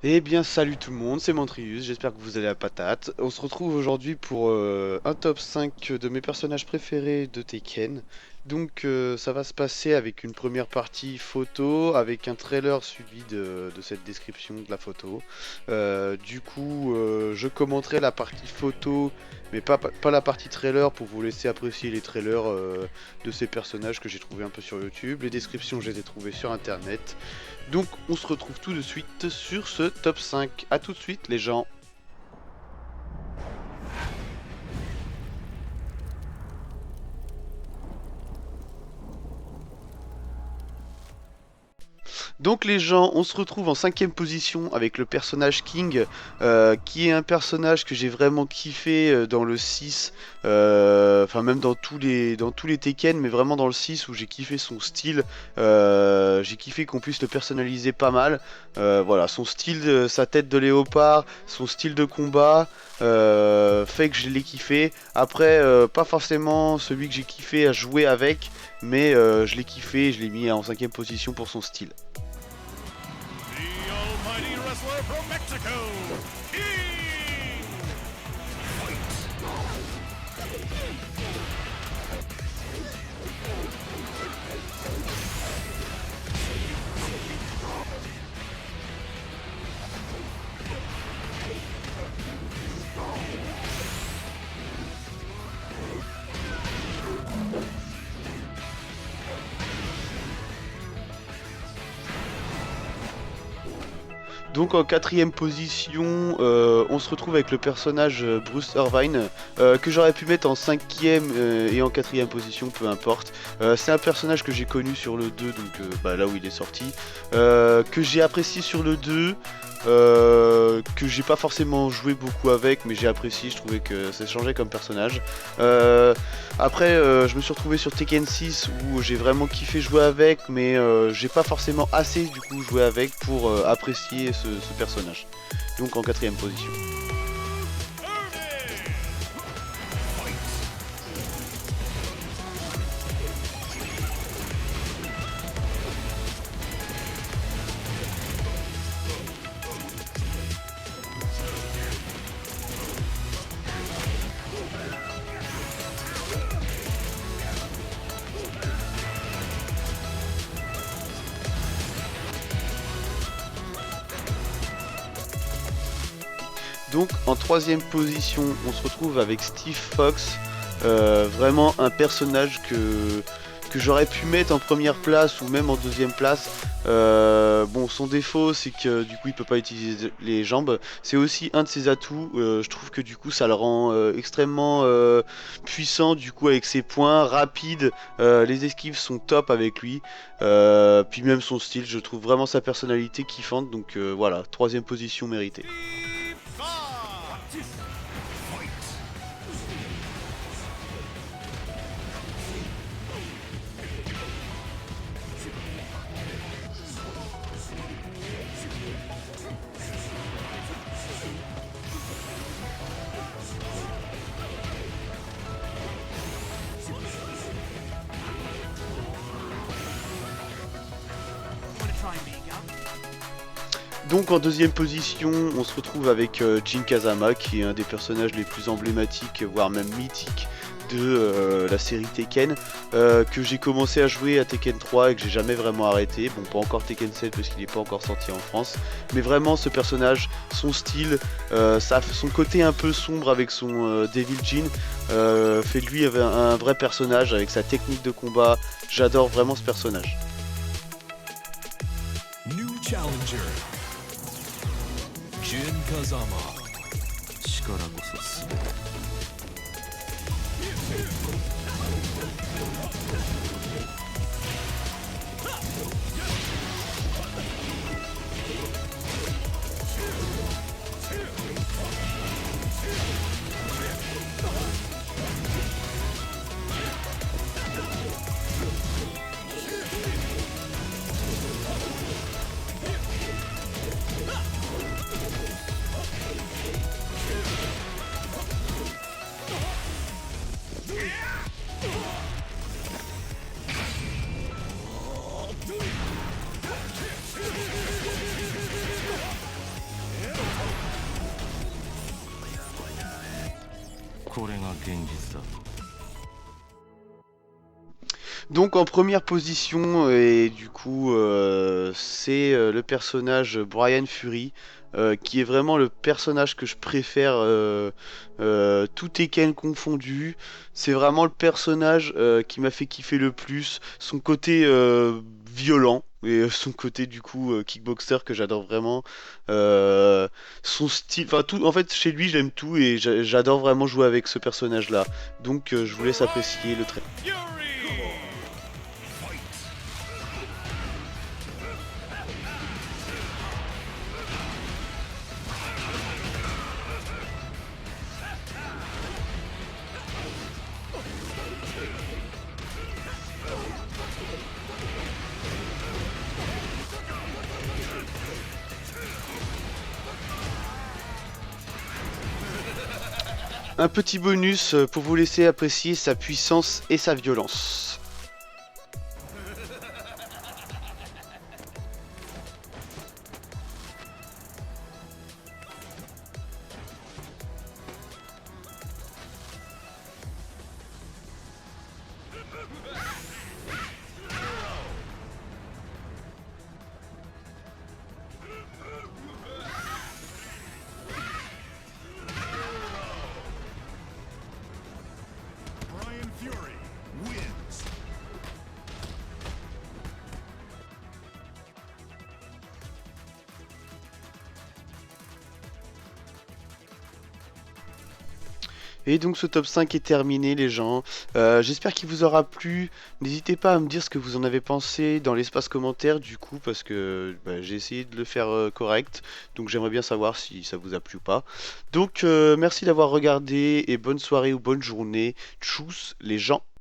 Eh bien, salut tout le monde, c'est Montrius, j'espère que vous allez à la patate. On se retrouve aujourd'hui pour un top 5 de mes personnages préférés de Tekken. Donc, ça va se passer avec une première partie photo, avec un trailer suivi de cette description de la photo. Je commenterai la partie photo, mais pas la partie trailer pour vous laisser apprécier les trailers de ces personnages que j'ai trouvé un peu sur YouTube. Les descriptions, je les ai trouvées sur internet. Donc on se retrouve tout de suite sur ce top 5. A tout de suite les gens. Donc les gens, on se retrouve en cinquième position avec le personnage King, qui est un personnage que j'ai vraiment kiffé dans le 6, enfin même dans tous les Tekken, mais vraiment dans le 6 où j'ai kiffé son style, j'ai kiffé qu'on puisse le personnaliser pas mal. Voilà, son style, sa tête de léopard, son style de combat, fait que je l'ai kiffé. Après, pas forcément celui que j'ai kiffé à jouer avec, mais je l'ai kiffé, je l'ai mis en cinquième position pour son style. The almighty wrestler from Mexico, King! Donc en quatrième position, on se retrouve avec le personnage Bruce Irvine, que j'aurais pu mettre en cinquième et en quatrième position, peu importe. C'est un personnage que j'ai connu sur le 2, donc là où il est sorti, que j'ai apprécié sur le 2, que j'ai pas forcément joué beaucoup avec, mais j'ai apprécié, je trouvais que ça changeait comme personnage. Après, je me suis retrouvé sur Tekken 6 où j'ai vraiment kiffé jouer avec, mais j'ai pas forcément assez du coup joué avec pour apprécier ce personnage. Donc en quatrième position. Donc en troisième position, on se retrouve avec Steve Fox, vraiment un personnage que j'aurais pu mettre en première place ou même en deuxième place. Bon, son défaut, c'est que du coup, il peut pas utiliser les jambes. C'est aussi un de ses atouts. Je trouve que du coup, ça le rend extrêmement puissant. Du coup, avec ses points rapides, les esquives sont top avec lui. Puis même son style, je trouve vraiment sa personnalité kiffante. Donc voilà, troisième position méritée. Steve Fox! Donc en deuxième position, on se retrouve avec Jin Kazama, qui est un des personnages les plus emblématiques, voire même mythiques de la série Tekken, que j'ai commencé à jouer à Tekken 3 et que j'ai jamais vraiment arrêté. Bon, pas encore Tekken 7 parce qu'il n'est pas encore sorti en France, mais vraiment ce personnage, son style, son côté un peu sombre avec son Devil Jin, fait de lui un vrai personnage avec sa technique de combat. J'adore vraiment ce personnage. New challenger, Jin Kazama. 力こそ全て。これが現実だ。 Donc en première position, et du coup c'est le personnage Brian Fury, qui est vraiment le personnage que je préfère, tout Tekken confondu. C'est vraiment le personnage qui m'a fait kiffer le plus. Son côté violent et son côté du coup kickboxer que j'adore vraiment. Son style, enfin tout, en fait chez lui j'aime tout et j'adore vraiment jouer avec ce personnage là. Donc je vous laisse apprécier le trait. Fury! Un petit bonus pour vous laisser apprécier sa puissance et sa violence. Brian Fury wins. Et donc ce top 5 est terminé les gens. J'espère qu'il vous aura plu. N'hésitez pas à me dire ce que vous en avez pensé dans l'espace commentaire du coup parce que j'ai essayé de le faire correct. Donc j'aimerais bien savoir si ça vous a plu ou pas. Donc merci d'avoir regardé et bonne soirée ou bonne journée. Tchuss les gens.